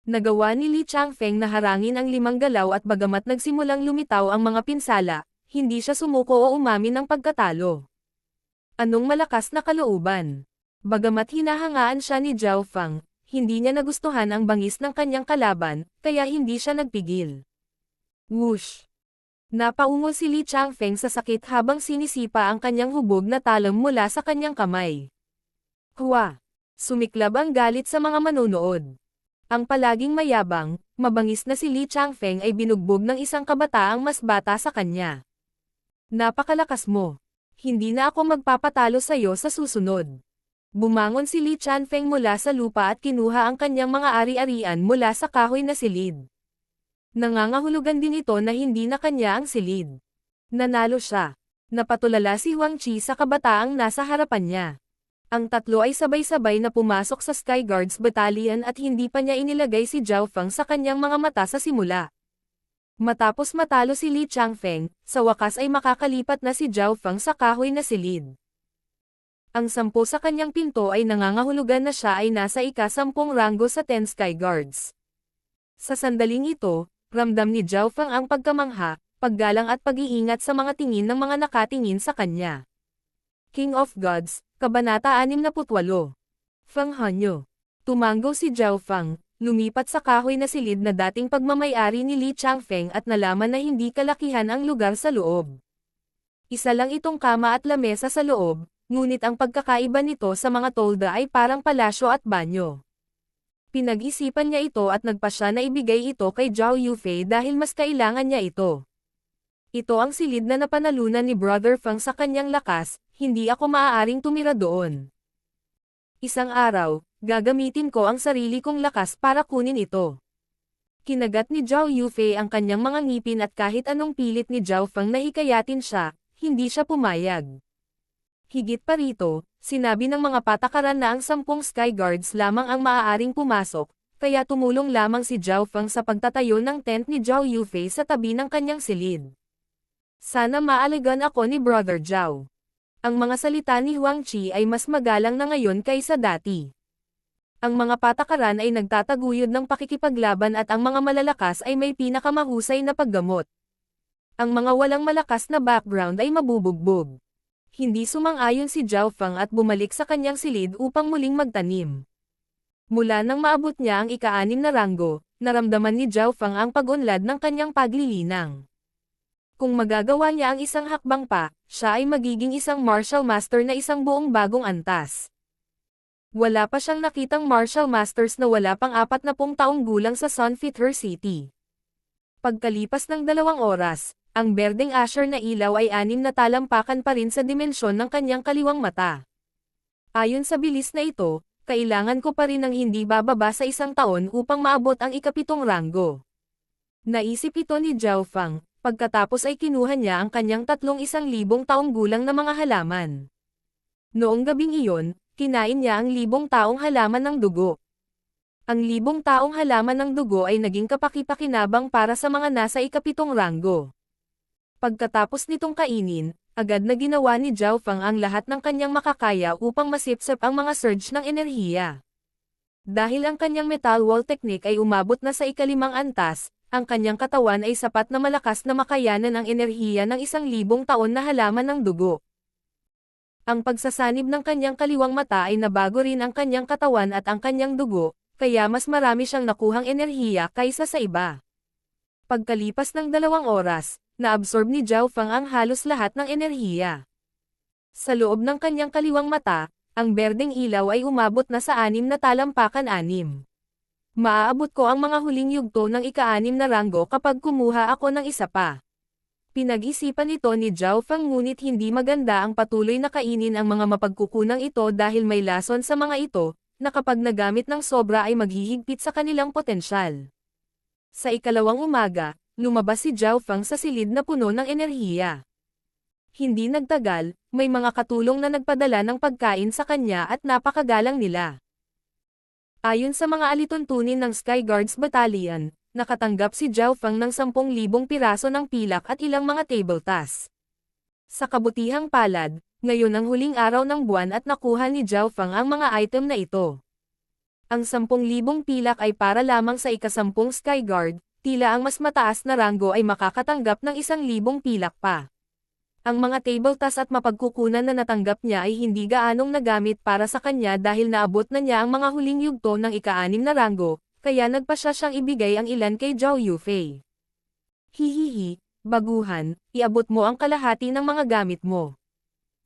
Nagawa ni Li Changfeng na harangin ang 5 galaw at bagamat nagsimulang lumitaw ang mga pinsala, hindi siya sumuko o umamin ng pagkatalo. Anong malakas na kalooban? Bagamat hinahangaan siya ni Zhao Feng, hindi niya nagustuhan ang bangis ng kanyang kalaban, kaya hindi siya nagpigil. Whoosh! Napaungol si Li Changfeng sa sakit habang sinisipa ang kanyang hubog na talam mula sa kanyang kamay. Hua! Sumiklab ang galit sa mga manonood. Ang palaging mayabang, mabangis na si Li Changfeng ay binugbog ng isang kabataang mas bata sa kanya. Napakalakas mo. Hindi na ako magpapatalo sa iyo sa susunod. Bumangon si Li Changfeng mula sa lupa at kinuha ang kanyang mga ari-arian mula sa kahoy na silid. Nangangahulugan din ito na hindi na kanya ang silid. Nanalo siya. Napatulala si Huang Qi sa kabataang nasa harapan niya. Ang tatlo ay sabay-sabay na pumasok sa Sky Guards Battalion at hindi pa niya inilagay si Zhao Feng sa kanyang mga mata sa simula. Matapos matalo si Li Changfeng, sa wakas ay makakalipat na si Zhao Feng sa kahoy na silid. Ang 10 sa kanyang pinto ay nangangahulugan na siya ay nasa ika-10 ranggo sa 10 Sky Guards. Sa sandaling ito, ramdam ni Zhao Feng ang pagkamangha, paggalang at pag-iingat sa mga tingin ng mga nakatingin sa kanya. King of Gods, Kabanata 68. Feng Hanyo. Tumango si Zhao Feng, lumipat sa kahoy na silid na dating pagmamayari ni Li Changfeng at nalaman na hindi kalakihan ang lugar sa loob. Isa lang itong kama at lamesa sa loob, ngunit ang pagkakaiba nito sa mga tolda ay parang palasyo at banyo. Pinag-isipan niya ito at nagpasya na ibigay ito kay Zhao Yufei dahil mas kailangan niya ito. Ito ang silid na napanalunan ni Brother Feng sa kanyang lakas, hindi ako maaaring tumira doon. Isang araw, gagamitin ko ang sarili kong lakas para kunin ito. Kinagat ni Zhao Yufei ang kanyang mga ngipin at kahit anong pilit ni Zhao Feng na hikayatin siya, hindi siya pumayag. Higit pa rito, sinabi ng mga patakaran na ang 10 Sky Guards lamang ang maaaring pumasok, kaya tumulong lamang si Zhao Feng sa pagtatayo ng tent ni Zhao Yufei sa tabi ng kanyang silid. Sana maalagaan ako ni Brother Zhao. Ang mga salita ni Huang Qi ay mas magalang na ngayon kaysa dati. Ang mga patakaran ay nagtataguyod ng pakikipaglaban at ang mga malalakas ay may pinakamahusay na paggamot. Ang mga walang malakas na background ay mabubugbog. Hindi sumang-ayon si Zhao Feng at bumalik sa kanyang silid upang muling magtanim. Mula nang maabot niya ang ika-6 na ranggo, naramdaman ni Zhao Feng ang pag-unlad ng kanyang paglilinang. Kung magagawa niya ang isang hakbang pa, siya ay magiging isang martial master na isang buong bagong antas. Wala pa siyang nakitang martial masters na wala pang 40 taong gulang sa Sunfeather City. Pagkalipas ng 2 oras, ang berdeng asher na ilaw ay 6 na talampakan pa rin sa dimensyon ng kanyang kaliwang mata. Ayon sa bilis na ito, kailangan ko pa rin ng hindi bababa sa 1 taon upang maabot ang ika-7 ranggo. Naisip ito ni Zhao Feng. Pagkatapos ay kinuha niya ang kanyang 1,000 taong gulang na mga halaman. Noong gabing iyon, kinain niya ang 1,000 taong halaman ng dugo. Ang 1,000 taong halaman ng dugo ay naging kapaki-pakinabang para sa mga nasa ika-7 ranggo. Pagkatapos nitong kainin, agad na ginawa ni Zhao Feng ang lahat ng kanyang makakaya upang masipsip ang mga surge ng enerhiya. Dahil ang kanyang metal wall technique ay umabot na sa ika-5 antas, ang kanyang katawan ay sapat na malakas na makayanan ang enerhiya ng 1,000 taon na halaman ng dugo. Ang pagsasanib ng kanyang kaliwang mata ay nabago rin ang kanyang katawan at ang kanyang dugo, kaya mas marami siyang nakuhang enerhiya kaysa sa iba. Pagkalipas ng 2 oras, naabsorb ni Zhao Feng ang halos lahat ng enerhiya. Sa loob ng kanyang kaliwang mata, ang berdeng ilaw ay umabot na sa 6 na talampakan 6. Maaabot ko ang mga huling yugto ng ika-6 na ranggo kapag kumuha ako ng isa pa. Pinag-isipan ito ni Zhao Feng ngunit hindi maganda ang patuloy na kainin ang mga mapagkukunang ito dahil may lason sa mga ito, na kapag nagamit ng sobra ay maghihigpit sa kanilang potensyal. Sa ikalawang umaga, lumabas si Zhao Feng sa silid na puno ng enerhiya. Hindi nagtagal, may mga katulong na nagpadala ng pagkain sa kanya at napakagalang nila. Ayon sa mga alituntunin ng Sky Guards Battalion, nakatanggap si Zhao Feng ng 10,000 piraso ng pilak at ilang mga table tasks. Sa kabutihang palad, ngayon ang huling araw ng buwan at nakuha ni Zhao Fang ang mga item na ito. Ang 10,000 pilak ay para lamang sa ika-10 Skyguard, tila ang mas mataas na ranggo ay makakatanggap ng 1,000 pilak pa. Ang mga table task at mapagkukunan na natanggap niya ay hindi gaanong nagamit para sa kanya dahil naabot na niya ang mga huling yugto ng ika-6 na ranggo, kaya nagpasya siyang ibigay ang ilan kay Zhao Yufei. Hihihi, baguhan, iabot mo ang kalahati ng mga gamit mo.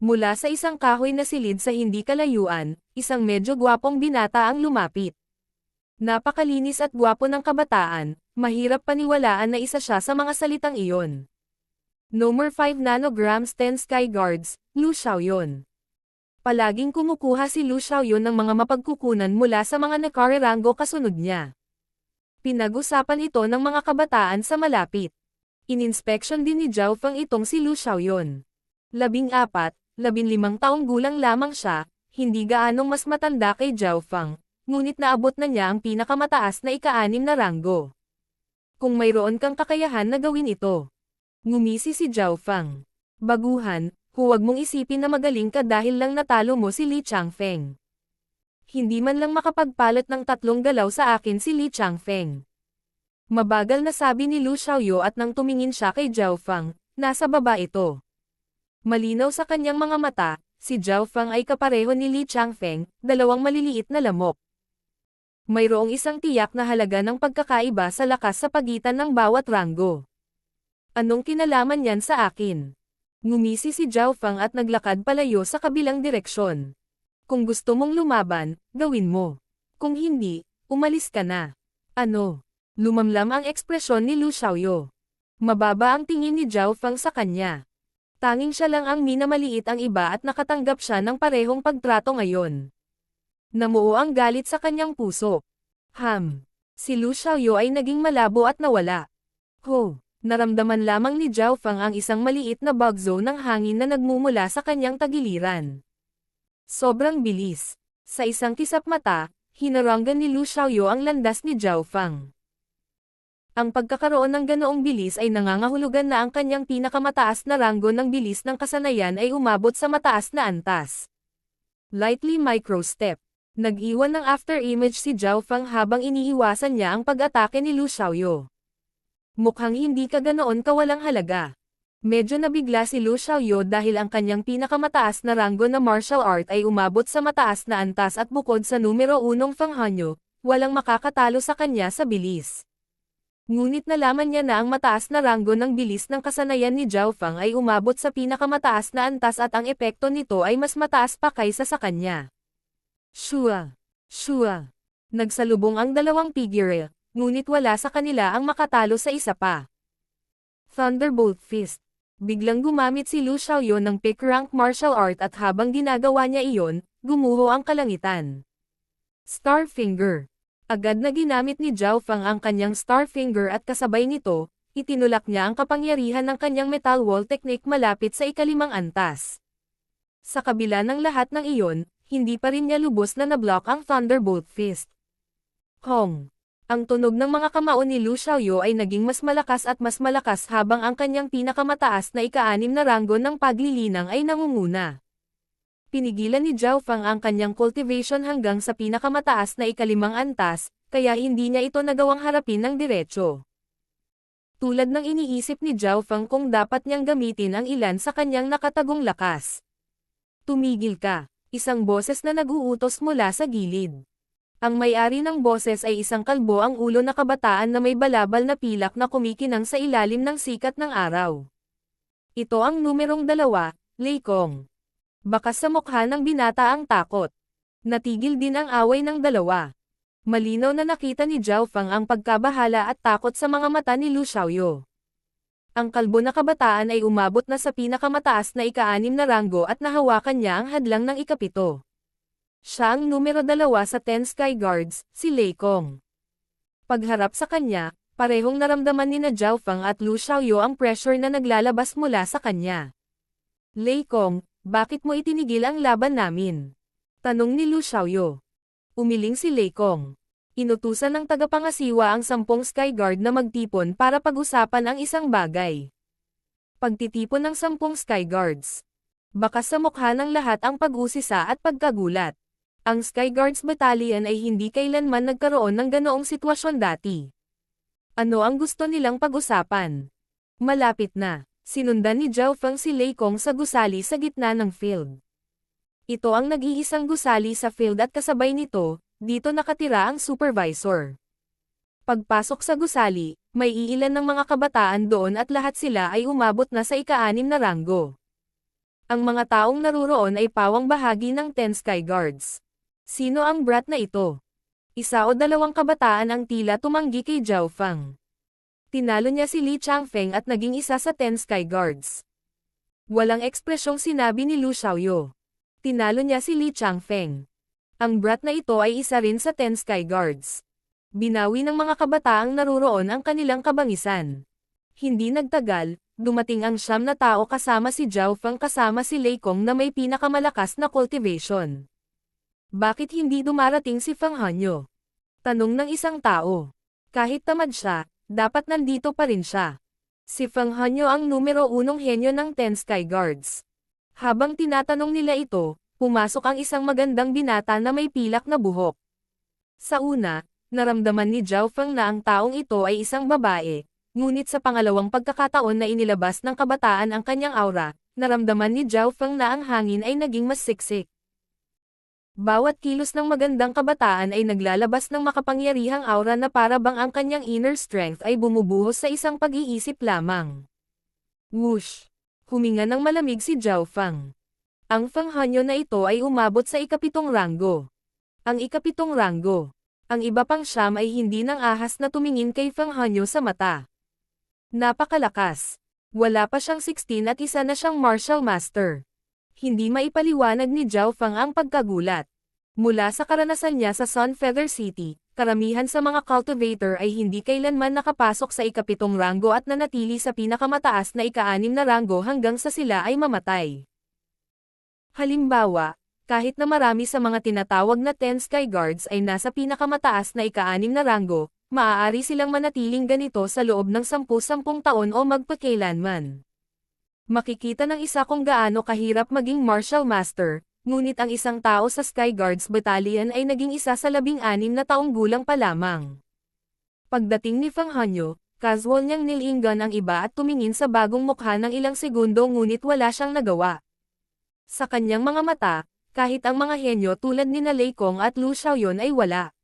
Mula sa isang kahoy na silid sa hindi kalayuan, isang medyo gwapong binata ang lumapit. Napakalinis at gwapo ng kabataan, mahirap paniwalaan na isa siya sa mga salitang iyon. Number 5 nanograms 10 Skyguards, Lu Xiaoyun. Palaging kumukuha si Lu Xiaoyun ng mga mapagkukunan mula sa mga nakarerango kasunod niya. Pinag-usapan ito ng mga kabataan sa malapit. Ininspeksyon din ni Zhao Fang itong si Lu Xiaoyun. 14, 15 taong gulang lamang siya, hindi gaanong mas matanda kay Zhao Fang, ngunit naabot na niya ang pinakamataas na ika-6 na ranggo. Kung mayroon kang kakayahan na gawin ito. Ngumisi si Zhao Fang. Baguhan, huwag mong isipin na magaling ka dahil lang natalo mo si Li Changfeng. Hindi man lang makapagpalit ng 3 galaw sa akin si Li Changfeng. Mabagal na sabi ni Lu Xiaoyu at nang tumingin siya kay Zhao Fang, nasa baba ito. Malinaw sa kanyang mga mata, si Zhao Fang ay kapareho ni Li Changfeng, dalawang maliliit na lamok. Mayroong isang tiyak na halaga ng pagkakaiba sa lakas sa pagitan ng bawat ranggo. Anong kinalaman yan sa akin? Ngumisi si Zhao Fang at naglakad palayo sa kabilang direksyon. Kung gusto mong lumaban, gawin mo. Kung hindi, umalis ka na. Ano? Lumamlam ang ekspresyon ni Lu Xiaoyu. Mababa ang tingin ni Zhao Fang sa kanya. Tanging siya lang ang minamaliit ang iba at nakatanggap siya ng parehong pagtrato ngayon. Namuo ang galit sa kanyang puso. Si Lu Xiaoyu ay naging malabo at nawala. Naramdaman lamang ni Zhao Fang ang isang maliit na bagzo ng hangin na nagmumula sa kanyang tagiliran. Sobrang bilis. Sa isang kisap mata, hinaranggan ni Lu Xiaoyu ang landas ni Zhao Fang. Ang pagkakaroon ng ganoong bilis ay nangangahulugan na ang kanyang pinakamataas na ranggo ng bilis ng kasanayan ay umabot sa mataas na antas. Lightly micro-step. Nag-iwan ng after-image si Zhao Fang habang iniiwasan niya ang pag-atake ni Lu Xiaoyu. Mukhang hindi ka ganoon kawalang halaga. Medyo nabigla si Lu Xiaoyu dahil ang kanyang pinakamataas na ranggo na martial art ay umabot sa mataas na antas at bukod sa numero 1 Fang Hanyu, walang makakatalo sa kanya sa bilis. Ngunit nalaman niya na ang mataas na ranggo ng bilis ng kasanayan ni Zhao Fang ay umabot sa pinakamataas na antas at ang epekto nito ay mas mataas pa kaysa sa kanya. Shua! Nagsalubong ang dalawang figure. Ngunit wala sa kanila ang makatalo sa isa pa. Thunderbolt Fist. Biglang gumamit si Lu Xiaoyu ng pick-rank martial art at habang ginagawa niya iyon, gumuho ang kalangitan. Star Finger. Agad na ginamit ni Zhao Fang ang kanyang Star Finger at kasabay nito, itinulak niya ang kapangyarihan ng kanyang metal wall technique malapit sa ika-5 antas. Sa kabila ng lahat ng iyon, hindi pa rin niya lubos na nablock ang Thunderbolt Fist. Ang tunog ng mga kamao ni Lu Xiaoyu ay naging mas malakas at mas malakas habang ang kanyang pinakamataas na ika-6 na ranggo ng paglilinang ay nangunguna. Pinigilan ni Zhao Fang ang kanyang cultivation hanggang sa pinakamataas na ika-5 antas, kaya hindi niya ito nagawang harapin ng diretso. Tulad ng iniisip ni Zhao Fang kung dapat niyang gamitin ang ilan sa kanyang nakatagong lakas. Tumigil ka, isang boses na nag-uutos mula sa gilid. Ang may-ari ng boses ay isang kalbo ang ulo na kabataan na may balabal na pilak na kumikinang sa ilalim ng sikat ng araw. Ito ang numerong 2, Lei Kong. Bakas sa mukha ng binata ang takot. Natigil din ang away ng dalawa. Malinaw na nakita ni Zhao Fang ang pagkabahala at takot sa mga mata ni Lu Xiaoyu. Ang kalbo na kabataan ay umabot na sa pinakamataas na ika-6 na ranggo at nahawakan niya ang hadlang ng ika-7. Siya ang numero 2 sa 10 Skyguards, si Lei Kong. Pagharap sa kanya, parehong naramdaman ni na Zhao Fang at Lu Xiaoyu ang pressure na naglalabas mula sa kanya. Lei Kong, bakit mo itinigil ang laban namin? Tanong ni Lu Xiaoyu. Umiling si Lei Kong. Inutusan ng tagapangasiwa ang 10 Skyguard na magtipon para pag-usapan ang isang bagay. Pagtitipon ng 10 Sky Guards. Baka sa mukha ng lahat ang pag-usisa at pagkagulat. Ang Sky Guards Battalion ay hindi kailanman nagkaroon ng ganoong sitwasyon dati. Ano ang gusto nilang pag-usapan? Malapit na. Sinundan ni Zhao Feng si Lei Kong sa gusali sa gitna ng field. Ito ang nag-iisang gusali sa field at kasabay nito, dito nakatira ang supervisor. Pagpasok sa gusali, may iilan ng mga kabataan doon at lahat sila ay umabot na sa ika-6 na ranggo. Ang mga taong naruroon ay pawang bahagi ng 10 Sky Guards. Sino ang brat na ito? Isa o dalawang kabataan ang tila tumanggi kay Zhao Feng. Tinalo niya si Li Changfeng at naging isa sa 10 Sky Guards. Walang ekspresyong sinabi ni Lu Xiaoyu. Tinalo niya si Li Changfeng. Ang brat na ito ay isa rin sa 10 Sky Guards. Binawi ng mga kabataang naruroon ang kanilang kabangisan. Hindi nagtagal, dumating ang 9 na tao kasama si Zhao Feng kasama si Lei Kong na may pinakamalakas na cultivation. Bakit hindi dumarating si Feng Hanyo? Tanong ng isang tao. Kahit tamad siya, dapat nandito pa rin siya. Si Feng Hanyo ang numero 1 henyo ng 10 Sky Guards. Habang tinatanong nila ito, pumasok ang isang magandang binata na may pilak na buhok. Sa una, naramdaman ni Zhao Feng na ang taong ito ay isang babae, ngunit sa pangalawang pagkakataon na inilabas ng kabataan ang kanyang aura, naramdaman ni Zhao Feng na ang hangin ay naging mas siksik. Bawat kilos ng magandang kabataan ay naglalabas ng makapangyarihang aura na para bang ang kanyang inner strength ay bumubuhos sa isang pag-iisip lamang. Whoosh! Huminga ng malamig si Zhao Feng. Ang Feng Hanyo na ito ay umabot sa ika-7 ranggo. Ang ika-7 ranggo. Ang iba pang 9 ay hindi nang ahas na tumingin kay Feng Hanyo sa mata. Napakalakas. Wala pa siyang 16 at isa na siyang martial master. Hindi maipaliwanag ni Zhao Feng ang pagkagulat. Mula sa karanasan niya sa Sun Feather City, karamihan sa mga cultivator ay hindi kailanman nakapasok sa ika-7 ranggo at nanatili sa pinakamataas na ika-6 na ranggo hanggang sa sila ay mamatay. Halimbawa, kahit na marami sa mga tinatawag na 10 Sky Guards ay nasa pinakamataas na ika-6 na ranggo, maaari silang manatiling ganito sa loob ng 10-10 taon o magpakailanman. Makikita ng isa kung gaano kahirap maging martial master, ngunit ang isang tao sa Sky Guards Battalion ay naging isa sa 16 na taong gulang pa lamang. Pagdating ni Feng Hanyo, casual niyang nilinggan ang iba at tumingin sa bagong mukha ng ilang segundo ngunit wala siyang nagawa. Sa kanyang mga mata, kahit ang mga henyo tulad ni Lei Kong at Lu Xiaoyun ay wala.